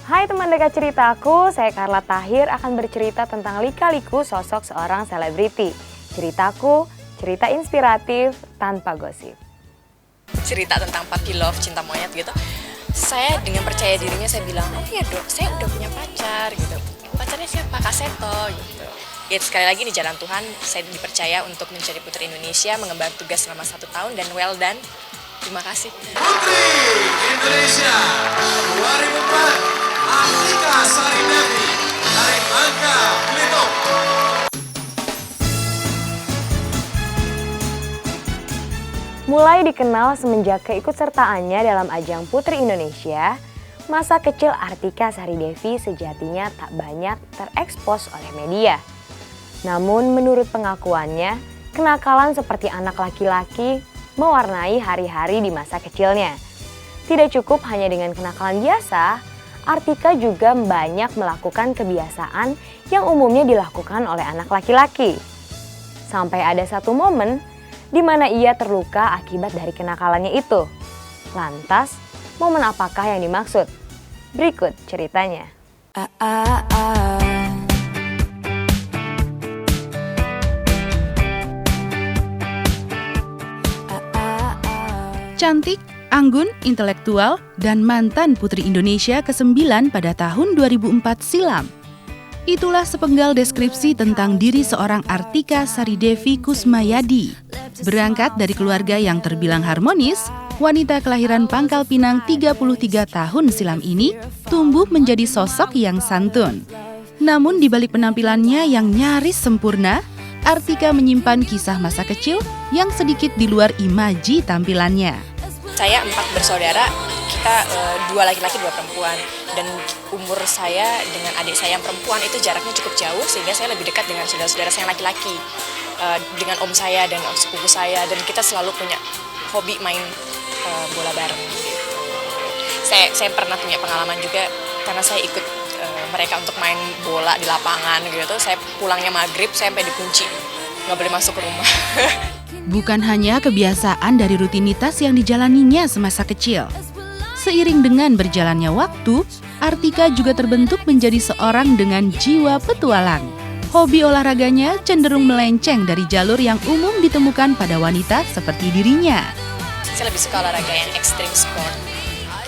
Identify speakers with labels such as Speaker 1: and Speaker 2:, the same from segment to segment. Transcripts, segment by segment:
Speaker 1: Hai teman dekat ceritaku, saya Carla Tahir akan bercerita tentang lika-liku sosok seorang selebriti. Ceritaku, cerita inspiratif tanpa gosip.
Speaker 2: Cerita tentang puppy love, cinta monyet gitu. Saya dengan percaya dirinya saya bilang, oh iya dok, saya udah punya pacar gitu. Pacarnya siapa? Kak Seto gitu. Ya sekali lagi di jalan Tuhan, saya dipercaya untuk menjadi Putri Indonesia, mengemban tugas selama 1 tahun dan well done. Terima kasih.
Speaker 3: Putri Indonesia 2004 Artika Sari Devi dari Bangka Belitung.
Speaker 1: Mulai dikenal semenjak keikutsertaannya dalam ajang Putri Indonesia, masa kecil Artika Sari Devi sejatinya tak banyak terekspos oleh media. Namun menurut pengakuannya, kenakalan seperti anak laki-laki mewarnai hari-hari di masa kecilnya. Tidak cukup hanya dengan kenakalan biasa, Artika juga banyak melakukan kebiasaan yang umumnya dilakukan oleh anak laki-laki. Sampai ada satu momen di mana ia terluka akibat dari kenakalannya itu. Lantas, momen apakah yang dimaksud? Berikut ceritanya.
Speaker 4: Cantik, anggun, intelektual, dan mantan Putri Indonesia ke-9 pada tahun 2004 silam. Itulah sepenggal deskripsi tentang diri seorang Artika Sari Devi Kusmayadi. Berangkat dari keluarga yang terbilang harmonis, wanita kelahiran Pangkal Pinang 33 tahun silam ini tumbuh menjadi sosok yang santun. Namun di balik penampilannya yang nyaris sempurna, Artika menyimpan kisah masa kecil yang sedikit di luar imaji tampilannya.
Speaker 2: Saya 4 bersaudara, kita 2 laki-laki 2 perempuan. Dan umur saya dengan adik saya yang perempuan itu jaraknya cukup jauh, sehingga saya lebih dekat dengan saudara-saudara saya yang laki-laki. Dengan om saya dan sepupu saya, dan kita selalu punya hobi main bola bareng. Gitu. Saya pernah punya pengalaman juga, karena saya ikut mereka untuk main bola di lapangan gitu. Saya pulangnya maghrib, saya sampai dikunci, nggak boleh masuk ke rumah.
Speaker 4: Bukan hanya kebiasaan dari rutinitas yang dijalaninya semasa kecil. Seiring dengan berjalannya waktu, Artika juga terbentuk menjadi seorang dengan jiwa petualang. Hobi olahraganya cenderung melenceng dari jalur yang umum ditemukan pada wanita seperti dirinya.
Speaker 2: Saya lebih suka olahraga yang extreme sport,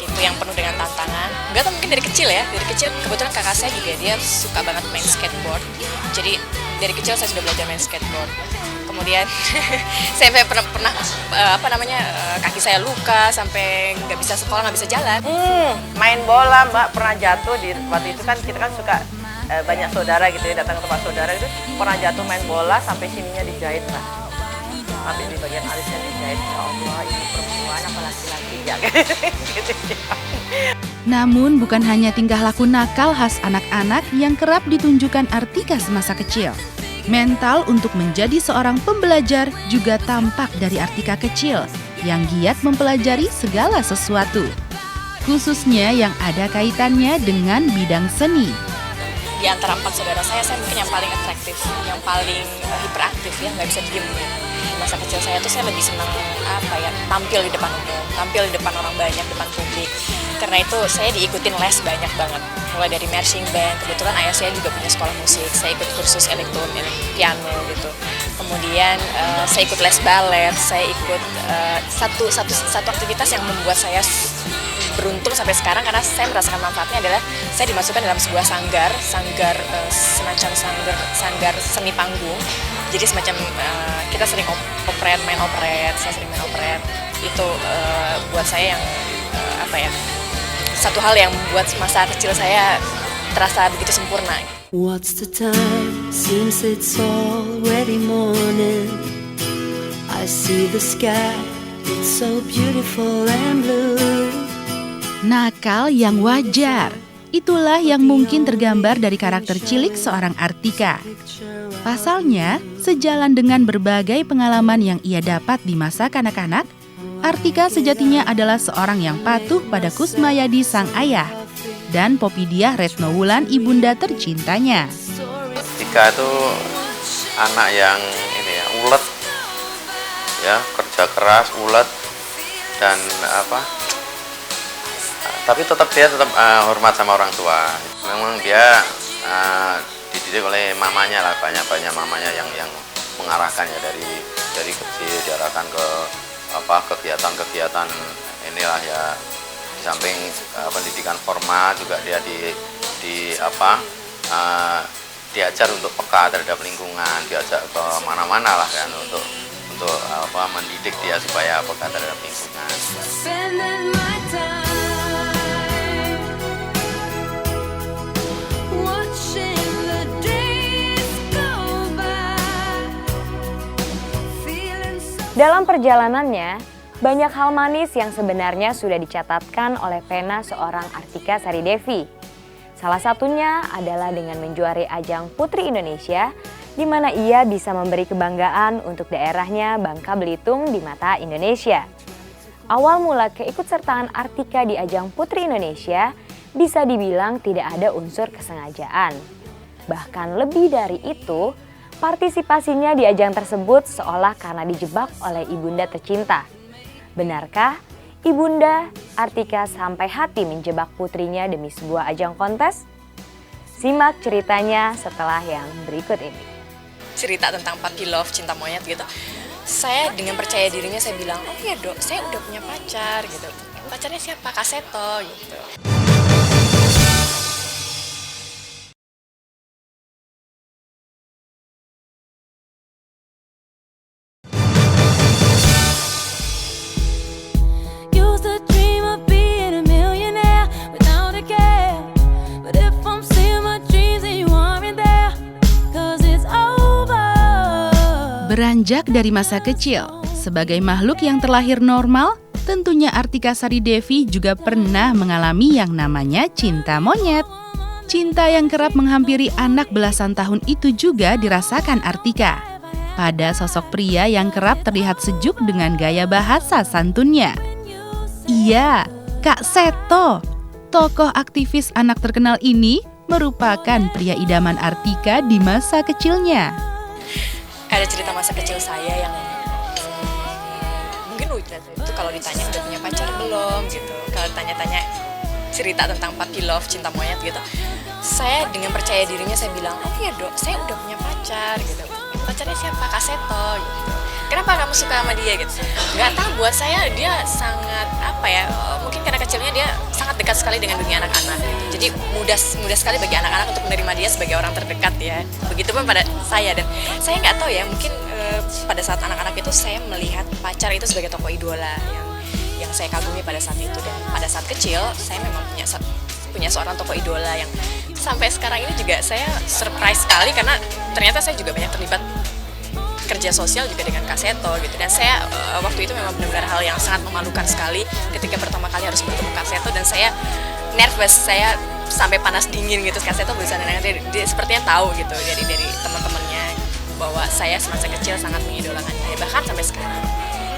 Speaker 2: gitu, yang penuh dengan tantangan. Nggak tahu, mungkin dari kecil ya. Dari kecil kebetulan kakak saya juga dia suka banget main skateboard. Jadi dari kecil saya sudah belajar main skateboard. Kemudian saya pernah kaki saya luka sampai nggak bisa sekolah, nggak bisa jalan.
Speaker 5: Main bola Mbak, pernah jatuh di waktu itu kan kita kan suka banyak saudara gitu ya, datang ke tempat saudara gitu, pernah jatuh main bola sampai sininya dijahit lah, sampai di bagian alisnya dijahit. Ya Allah, ini perempuan apa laki-laki ya gitu.
Speaker 4: Namun bukan hanya tingkah laku nakal khas anak-anak yang kerap ditunjukkan Artika semasa kecil. Mental untuk menjadi seorang pembelajar juga tampak dari Artika kecil yang giat mempelajari segala sesuatu, khususnya yang ada kaitannya dengan bidang seni.
Speaker 2: Di antara 4 saudara saya mungkin yang paling atraktif, yang paling hiperaktif ya, nggak bisa diem. Di masa kecil saya tuh saya lebih senang tampil di depan umum, tampil di depan orang banyak, depan publik. Karena itu saya diikutin les banyak banget, mulai dari marching band. Kebetulan ayah saya juga punya sekolah musik, saya ikut kursus piano gitu. Kemudian saya ikut les balet, saya ikut satu aktivitas yang membuat saya beruntung sampai sekarang, karena saya merasakan manfaatnya adalah saya dimasukkan dalam sebuah sanggar semacam sanggar seni panggung. Jadi semacam kita sering main operet, saya sering main operet. Itu buat saya yang satu hal yang membuat masa kecil saya terasa begitu sempurna.
Speaker 6: What's the time? Seems it's already morning. I see the sky, it's so beautiful and blue.
Speaker 4: Nakal yang wajar, itulah yang mungkin tergambar dari karakter cilik seorang Artika. Pasalnya, sejalan dengan berbagai pengalaman yang ia dapat di masa kanak-kanak, Artika sejatinya adalah seorang yang patuh pada Kusmayadi sang ayah dan Popidiah Retnowulan ibunda tercintanya.
Speaker 7: Artika itu anak yang ulet, ya, kerja keras, ulet, dan Tapi dia tetap hormat sama orang tua. Memang dia dididik oleh mamanya lah, banyak mamanya yang mengarahkan ya dari kecil, diarahkan ke kegiatan inilah ya. Di samping pendidikan formal juga dia diajar untuk peka terhadap lingkungan, diajak ke mana-mana lah kan untuk mendidik dia supaya peka terhadap lingkungan.
Speaker 6: Spending my time watching the days go by, feeling so.
Speaker 1: Dalam perjalanannya, banyak hal manis yang sebenarnya sudah dicatatkan oleh pena seorang Artika Sari Devi. Salah satunya adalah dengan menjuari ajang Putri Indonesia, di mana ia bisa memberi kebanggaan untuk daerahnya Bangka Belitung di mata Indonesia. Awal mula keikutsertaan Artika di ajang Putri Indonesia bisa dibilang tidak ada unsur kesengajaan. Bahkan lebih dari itu, partisipasinya di ajang tersebut seolah karena dijebak oleh ibunda tercinta. Benarkah ibunda Artika sampai hati menjebak putrinya demi sebuah ajang kontes? Simak ceritanya setelah yang berikut ini.
Speaker 2: Cerita tentang puppy love, cinta monyet gitu. Saya dengan percaya dirinya saya bilang, oh ya dok, saya udah punya pacar gitu. Pacarnya siapa? Kak Seto gitu.
Speaker 6: Used to dream of being a millionaire without a care. But if I'm seeing my dreams and you aren't there, 'cause it's over.
Speaker 4: Beranjak dari masa kecil, sebagai makhluk yang terlahir normal, tentunya Artika Sari Devi juga pernah mengalami yang namanya cinta monyet. Cinta yang kerap menghampiri anak belasan tahun itu juga dirasakan Artika pada sosok pria yang kerap terlihat sejuk dengan gaya bahasa santunnya. Iya, Kak Seto, tokoh aktivis anak terkenal ini merupakan pria idaman Artika di masa kecilnya.
Speaker 2: Ada cerita masa kecil saya yang mungkin lucu itu kalau ditanya udah punya pacar belum gitu. Kalau tanya-tanya cerita tentang puppy love, cinta monyet gitu. Saya dengan percaya dirinya saya bilang, oh ya dok, saya udah punya pacar gitu. Pacarnya siapa? Kak Seto gitu. Kenapa kamu suka sama dia gitu? Gak tahu, buat saya dia sangat mungkin karena kecilnya dia sangat dekat sekali dengan dunia anak-anak gitu. Jadi mudah sekali bagi anak-anak untuk menerima dia sebagai orang terdekat ya. Begitupun pada saya, dan saya nggak tahu ya, mungkin pada saat anak-anak itu saya melihat pacar itu sebagai tokoh idola yang saya kagumi pada saat itu. Dan pada saat kecil saya memang punya seorang tokoh idola yang sampai sekarang ini juga saya surprise sekali karena ternyata saya juga banyak terlibat kerja sosial juga dengan Kak Seto gitu. Dan saya waktu itu memang benar-benar hal yang sangat memalukan sekali ketika pertama kali harus bertemu Kak Seto, dan saya nervous, saya sampai panas dingin gitu. Kak Seto berusaha dia sepertinya tahu gitu dari teman-temannya bahwa saya semasa kecil sangat mengidolakan dia, bahkan sampai sekarang.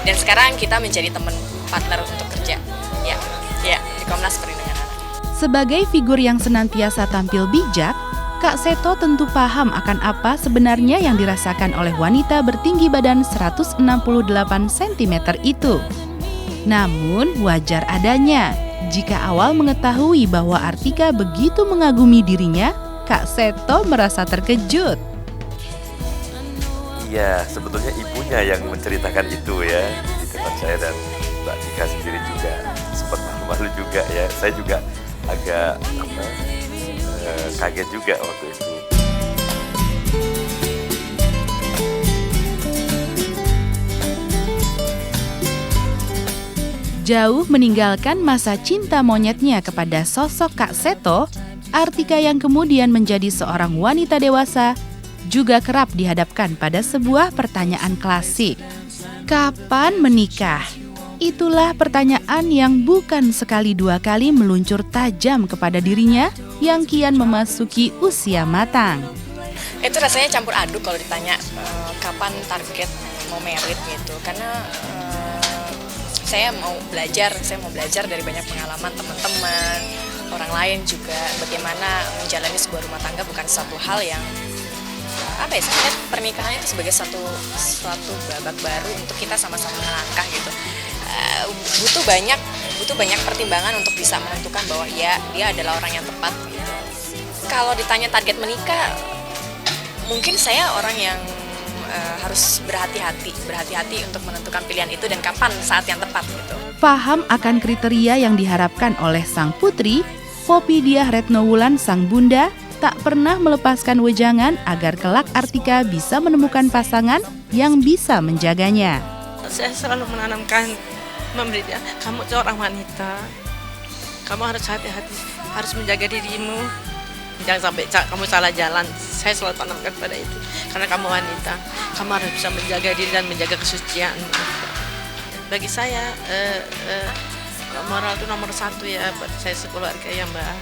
Speaker 2: Dan sekarang kita menjadi teman partner untuk kerja ya di Komnas Perlindungan Anak. Sebagai figur yang senantiasa tampil bijak, Kak Seto tentu paham akan apa sebenarnya yang dirasakan oleh wanita bertinggi badan 168 cm itu. Namun wajar adanya jika awal mengetahui bahwa Artika begitu mengagumi dirinya, Kak Seto merasa terkejut.
Speaker 8: Iya, sebetulnya ibunya yang menceritakan itu ya di tempat saya, dan Mbak Tika sendiri juga sempat malu-malu juga ya. Saya juga agak kaget juga waktu itu.
Speaker 4: Jauh meninggalkan masa cinta monyetnya kepada sosok Kak Seto, Artika yang kemudian menjadi seorang wanita dewasa juga kerap dihadapkan pada sebuah pertanyaan klasik. Kapan menikah? Itulah pertanyaan yang bukan sekali dua kali meluncur tajam kepada dirinya yang kian memasuki usia matang.
Speaker 2: Itu rasanya campur aduk kalau ditanya kapan target mau merit gitu. Karena saya mau belajar dari banyak pengalaman teman-teman, orang lain juga, bagaimana menjalani sebuah rumah tangga bukan satu hal yang saya melihat pernikahan itu sebagai suatu babak baru untuk kita sama-sama melangkah gitu. Butuh banyak butuh banyak pertimbangan untuk bisa menentukan bahwa ya dia adalah orang yang tepat gitu. Kalau ditanya target menikah, mungkin saya orang yang harus berhati-hati untuk menentukan pilihan itu dan kapan saat yang tepat gitu.
Speaker 4: Paham akan kriteria yang diharapkan oleh sang putri, Poppy Diah Retnowulan sang bunda tak pernah melepaskan wejangan agar kelak Artika bisa menemukan pasangan yang bisa menjaganya.
Speaker 5: Saya selalu menanamkan, memberi dia, kamu seorang wanita, kamu harus hati-hati, harus menjaga dirimu, jangan sampai kamu salah jalan. Saya selalu tanamkan pada itu, karena kamu wanita, kamu harus bisa menjaga diri dan menjaga kesucian. Bagi saya, moral itu nomor satu ya buat saya sekeluarga ya Mbak.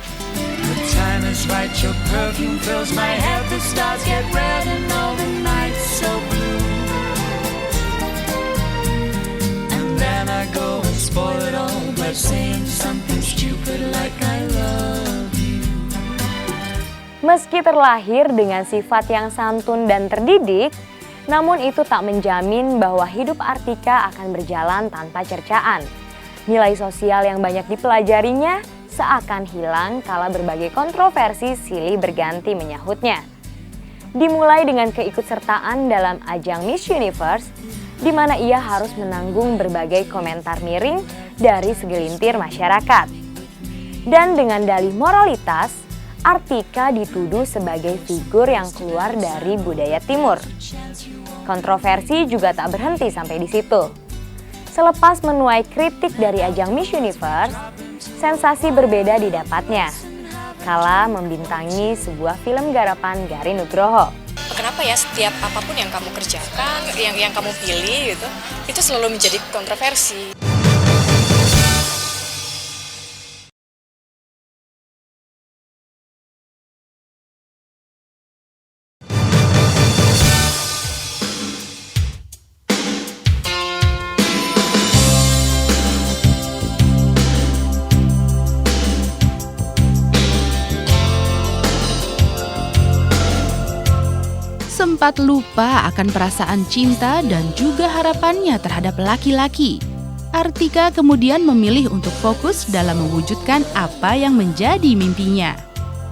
Speaker 6: The time is right, your perfume fills my head, the stars get red and all the nights so blue. And then I go and spoil it all by saying something stupid like I love you.
Speaker 1: Meski terlahir dengan sifat yang santun dan terdidik, namun itu tak menjamin bahwa hidup Artika akan berjalan tanpa cercaan. Nilai sosial yang banyak dipelajarinya seakan hilang kala berbagai kontroversi silih berganti menyahutnya. Dimulai dengan keikutsertaan dalam ajang Miss Universe, di mana ia harus menanggung berbagai komentar miring dari segelintir masyarakat. Dan dengan dalih moralitas, Artika dituduh sebagai figur yang keluar dari budaya timur. Kontroversi juga tak berhenti sampai di situ. Selepas menuai kritik dari ajang Miss Universe, sensasi berbeda didapatnya kala membintangi sebuah film garapan Gari Nugroho.
Speaker 2: Kenapa ya setiap apapun yang kamu kerjakan, yang kamu pilih gitu, itu selalu menjadi kontroversi.
Speaker 4: Sempat lupa akan perasaan cinta dan juga harapannya terhadap laki-laki. Artika kemudian memilih untuk fokus dalam mewujudkan apa yang menjadi mimpinya.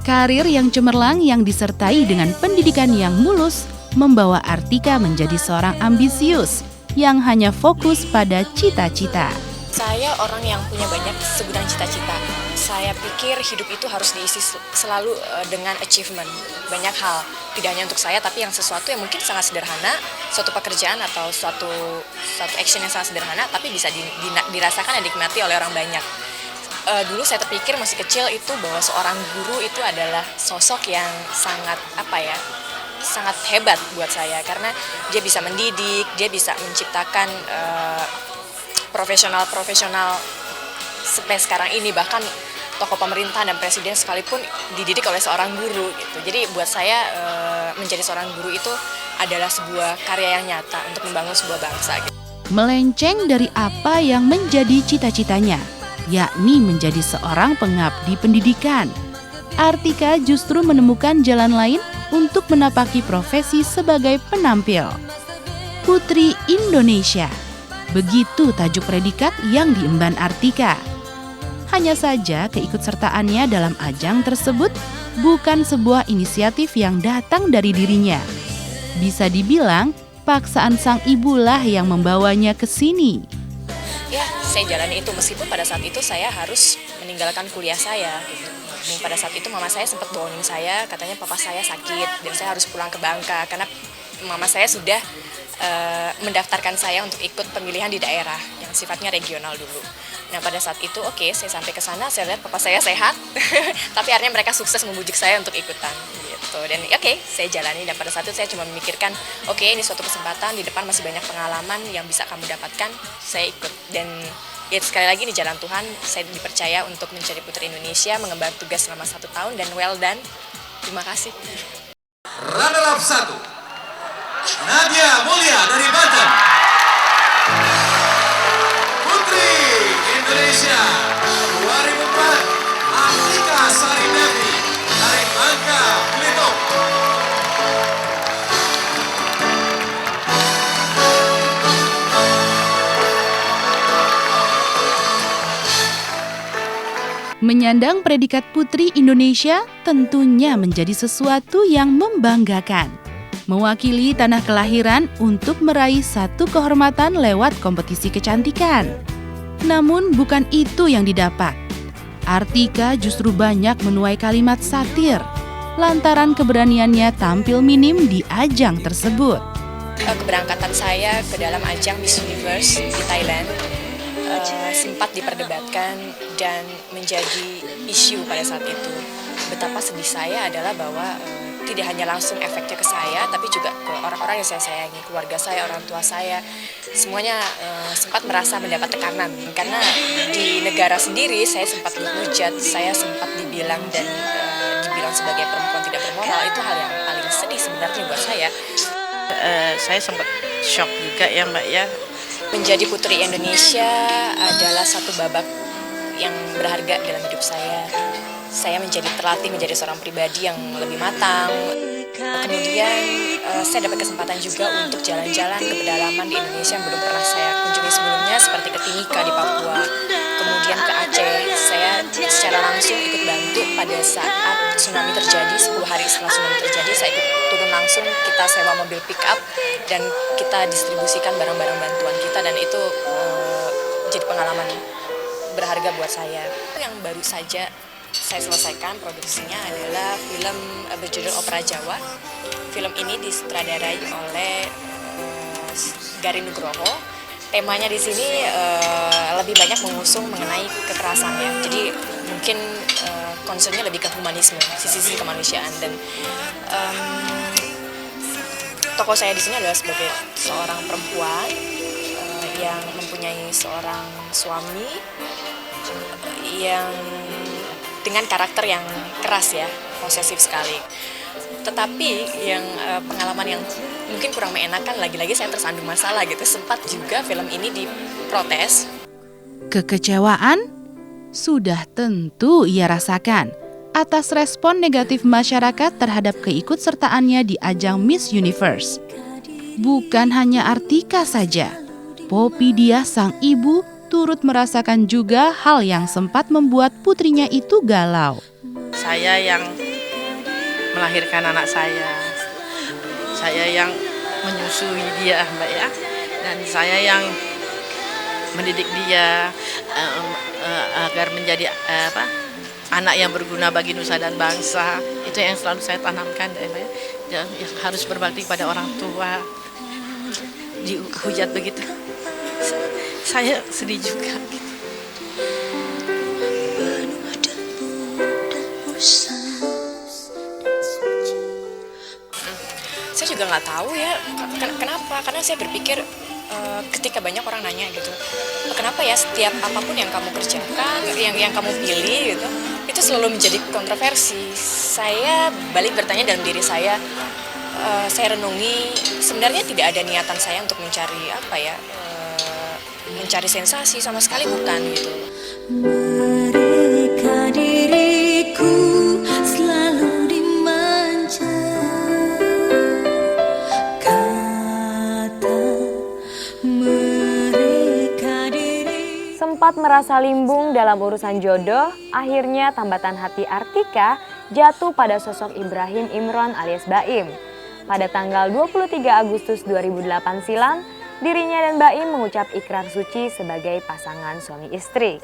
Speaker 4: Karir yang cemerlang yang disertai dengan pendidikan yang mulus membawa Artika menjadi seorang ambisius yang hanya fokus pada cita-cita.
Speaker 2: Saya orang yang punya banyak segudang cita-cita. Saya pikir hidup itu harus diisi selalu dengan achievement, banyak hal. Tidak hanya untuk saya, tapi yang sesuatu yang mungkin sangat sederhana, suatu pekerjaan atau suatu action yang sangat sederhana, tapi bisa dirasakan dan dinikmati oleh orang banyak. Dulu saya terpikir masih kecil itu bahwa seorang guru itu adalah sosok yang sangat sangat hebat buat saya, karena dia bisa mendidik, dia bisa menciptakan profesional sampai sekarang ini, bahkan tokoh pemerintah dan presiden sekalipun dididik oleh seorang guru gitu. Jadi buat saya menjadi seorang guru itu adalah sebuah karya yang nyata untuk membangun sebuah bangsa gitu.
Speaker 4: Melenceng dari apa yang menjadi cita-citanya, yakni menjadi seorang pengabdi pendidikan, Artika justru menemukan jalan lain untuk menapaki profesi sebagai penampil. Putri Indonesia, begitu tajuk predikat yang diemban Artika. Hanya saja keikutsertaannya dalam ajang tersebut bukan sebuah inisiatif yang datang dari dirinya. Bisa dibilang, paksaan sang ibulah yang membawanya ke sini.
Speaker 2: Ya, saya jalani itu meskipun pada saat itu saya harus meninggalkan kuliah saya gitu. Dan pada saat itu mama saya sempat bohongin saya, katanya papa saya sakit dan saya harus pulang ke Bangka karena mama saya sudah mendaftarkan saya untuk ikut pemilihan di daerah yang sifatnya regional dulu. Nah pada saat itu saya sampai ke sana, saya lihat papa saya sehat, tapi akhirnya mereka sukses membujuk saya untuk ikutan gitu. Dan saya jalani dan pada saat itu saya cuma memikirkan, ini suatu kesempatan, di depan masih banyak pengalaman yang bisa kamu dapatkan, saya ikut. Dan ya sekali lagi di jalan Tuhan, saya dipercaya untuk menjadi Putri Indonesia, mengemban tugas selama 1 tahun dan well done. Terima kasih.
Speaker 3: Runner-up 1, Nadia Mulia dari Banten. Putri Indonesia 2004, Artika Sari Devi dari Bangka Belitung.
Speaker 4: Menyandang predikat Putri Indonesia tentunya menjadi sesuatu yang membanggakan. Mewakili tanah kelahiran untuk meraih satu kehormatan lewat kompetisi kecantikan. Namun bukan itu yang didapat. Artika justru banyak menuai kalimat satir lantaran keberaniannya tampil minim di ajang tersebut.
Speaker 2: Keberangkatan saya ke dalam ajang Miss Universe di Thailand sempat diperdebatkan dan menjadi isu pada saat itu. Betapa sedih saya adalah bahwa tidak hanya langsung efeknya ke saya, tapi juga ke orang-orang yang saya sayangi, keluarga saya, orang tua saya. Semuanya sempat merasa mendapat tekanan. Karena di negara sendiri saya sempat dihujat, saya sempat dibilang dan dibilang sebagai perempuan tidak bermoral. Itu hal yang paling sedih sebenarnya buat saya.
Speaker 5: Saya sempat shock juga ya Mbak ya.
Speaker 2: Menjadi Putri Indonesia adalah satu babak yang berharga dalam hidup saya. Saya terlatih menjadi seorang pribadi yang lebih matang. Kemudian saya dapat kesempatan juga untuk jalan-jalan ke pedalaman di Indonesia yang belum pernah saya kunjungi sebelumnya, seperti ke Timika di Papua, kemudian ke Aceh. Saya secara langsung ikut bantu pada saat tsunami terjadi. 10 hari setelah tsunami terjadi, saya ikut turun langsung, kita sewa mobil pick up dan kita distribusikan barang-barang bantuan kita, dan itu jadi pengalaman berharga buat saya. Yang baru saja saya selesaikan produksinya adalah film berjudul Opera Jawa. Film ini disutradarai oleh Garin Nugroho. Temanya di sini lebih banyak mengusung mengenai kekerasan ya. Jadi mungkin concernnya lebih ke humanisme, sisi kemanusiaan, dan tokoh saya di sini adalah sebagai seorang perempuan yang mempunyai seorang suami yang dengan karakter yang keras ya, posesif sekali. Tetapi yang pengalaman yang mungkin kurang mengenakan, lagi-lagi saya tersandung masalah gitu. Sempat juga film ini diprotes.
Speaker 4: Kekecewaan sudah tentu ia rasakan atas respon negatif masyarakat terhadap keikutsertaannya di ajang Miss Universe. Bukan hanya Artika saja, Poppy Diah sang ibu turut merasakan juga hal yang sempat membuat putrinya itu galau.
Speaker 5: Saya yang melahirkan anak saya yang menyusui dia Mbak ya, dan saya yang mendidik dia agar menjadi anak yang berguna bagi nusa dan bangsa. Itu yang selalu saya tanamkan Mbak ya, yang harus berbakti pada orang tua. Dihujat begitu, saya sedih juga gitu.
Speaker 2: Saya juga nggak tahu ya kenapa, karena saya berpikir ketika banyak orang nanya gitu, kenapa ya setiap apapun yang kamu kerjakan, yang kamu pilih gitu, itu selalu menjadi kontroversi. Saya balik bertanya dalam diri saya renungi, sebenarnya tidak ada niatan saya untuk mencari mencari sensasi, sama sekali bukan gitu.
Speaker 6: Mereka diriku selalu dimanja, kata mereka diri.
Speaker 1: Sempat merasa limbung dalam urusan jodoh, akhirnya tambatan hati Artika jatuh pada sosok Ibrahim Imron alias Baim. Pada tanggal 23 Agustus 2008 silam, dirinya dan Baim mengucap ikrar suci sebagai pasangan suami istri.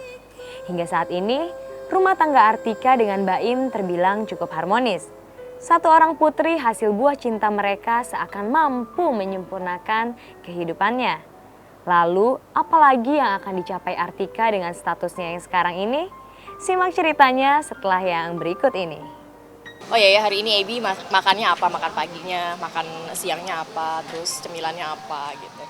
Speaker 1: Hingga saat ini, rumah tangga Artika dengan Baim terbilang cukup harmonis. Satu orang putri hasil buah cinta mereka seakan mampu menyempurnakan kehidupannya. Lalu, apalagi yang akan dicapai Artika dengan statusnya yang sekarang ini? Simak ceritanya setelah yang berikut ini.
Speaker 2: Oh ya, hari ini Ebi makannya apa, makan paginya, makan siangnya apa, terus cemilannya apa gitu.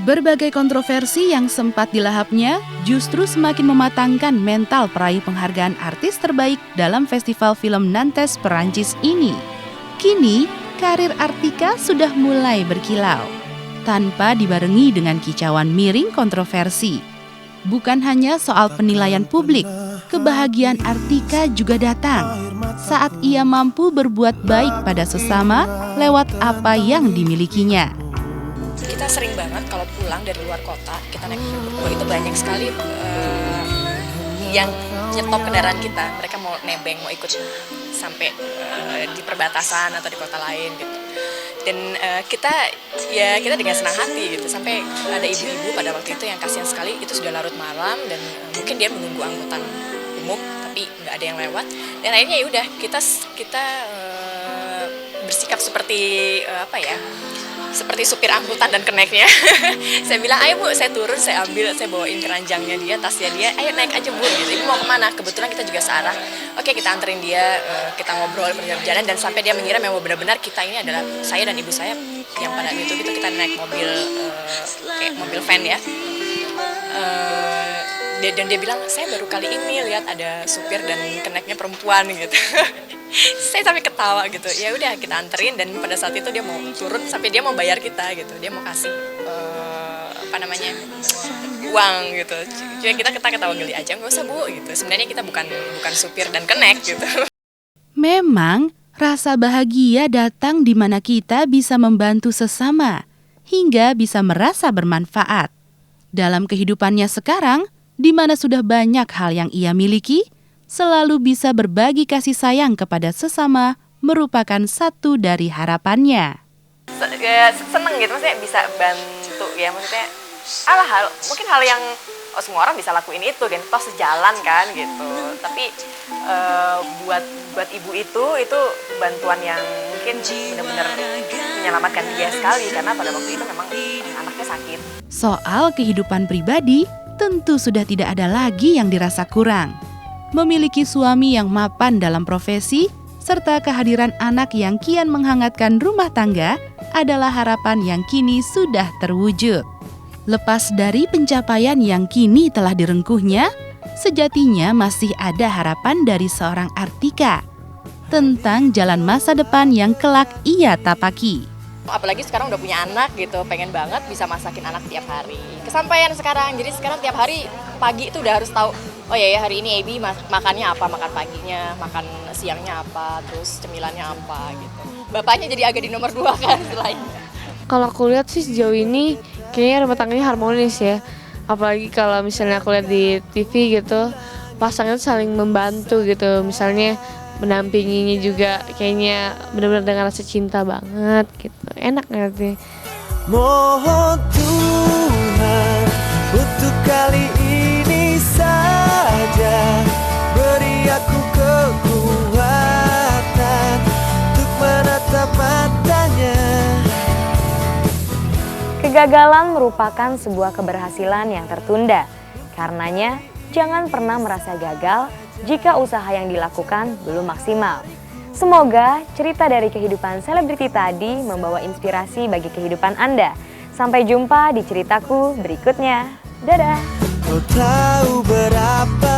Speaker 4: Berbagai kontroversi yang sempat dilahapnya justru semakin mematangkan mental peraih penghargaan artis terbaik dalam Festival Film Nantes Perancis ini. Kini, karir Artika sudah mulai berkilau, tanpa dibarengi dengan kicauan miring kontroversi. Bukan hanya soal penilaian publik, kebahagiaan Artika juga datang saat ia mampu berbuat baik pada sesama lewat apa yang dimilikinya.
Speaker 2: Kita sering banget kalau pulang dari luar kota, kita naik mobil berdua, itu banyak sekali yang nyetop kendaraan kita. Mereka mau nebeng, mau ikut sampai di perbatasan atau di kota lain gitu. Dan kita dengan senang hati gitu, sampai ada ibu-ibu pada waktu itu yang kasihan sekali, itu sudah larut malam dan mungkin dia menunggu angkutan umum tapi nggak ada yang lewat, dan akhirnya ya udah kita bersikap seperti seperti supir angkutan dan keneknya. Saya bilang, ayo Bu, saya turun, saya ambil, saya bawain keranjangnya dia, tasnya dia, ayo naik aja Bu, gitu. Ibu mau kemana? Kebetulan kita juga searah. Oke, kita anterin dia, kita ngobrol perjalanan, dan sampai dia mengira memang benar-benar kita ini adalah saya dan ibu saya yang pada itu kita naik mobil kayak mobil van ya. Dan dia bilang, saya baru kali ini lihat ada supir dan keneknya perempuan gitu. Saya sampai ketawa gitu. Ya udah, kita anterin, dan pada saat itu dia mau turun sampai dia mau bayar kita gitu. Dia mau kasih uang gitu. Cuma kita ketawa geli aja, nggak usah Bu gitu. Sebenarnya kita bukan supir dan kenek gitu.
Speaker 4: Memang rasa bahagia datang di mana kita bisa membantu sesama hingga bisa merasa bermanfaat. Dalam kehidupannya sekarang, di mana sudah banyak hal yang ia miliki, selalu bisa berbagi kasih sayang kepada sesama merupakan satu dari harapannya.
Speaker 2: Seneng gitu, maksudnya bisa bantu ya, maksudnya mungkin hal yang semua orang bisa lakuin itu kan, toh sejalan kan gitu. Tapi buat ibu itu bantuan yang mungkin benar-benar menyelamatkan dia sekali, karena pada waktu itu memang anaknya sakit.
Speaker 4: Soal kehidupan pribadi, tentu sudah tidak ada lagi yang dirasa kurang. Memiliki suami yang mapan dalam profesi, serta kehadiran anak yang kian menghangatkan rumah tangga adalah harapan yang kini sudah terwujud. Lepas dari pencapaian yang kini telah direngkuhnya, sejatinya masih ada harapan dari seorang Artika tentang jalan masa depan yang kelak ia tapaki.
Speaker 2: Apalagi sekarang udah punya anak gitu, pengen banget bisa masakin anak tiap hari. Kesampaian sekarang, jadi sekarang tiap hari pagi itu udah harus tahu, oh ya hari ini Ebi makannya apa, makan paginya, makan siangnya apa, terus cemilannya apa gitu. Bapaknya jadi agak di nomor 2 kan selainnya.
Speaker 9: Kalau aku lihat sih sejauh ini kayaknya rumah tangganya harmonis ya. Apalagi kalau misalnya aku lihat di TV gitu, pasangan saling membantu gitu. Misalnya mendampinginya juga kayaknya benar-benar dengan rasa cinta banget gitu. Enak ngeliatnya.
Speaker 6: Mohon Tuhan untuk kali ini saja beri aku kekuatan untuk menatap matanya.
Speaker 1: Kegagalan merupakan sebuah keberhasilan yang tertunda. Karenanya, jangan pernah merasa gagal jika usaha yang dilakukan belum maksimal. Semoga cerita dari kehidupan selebriti tadi membawa inspirasi bagi kehidupan Anda. Sampai jumpa di ceritaku berikutnya. Dadah!
Speaker 6: Kau tahu berapa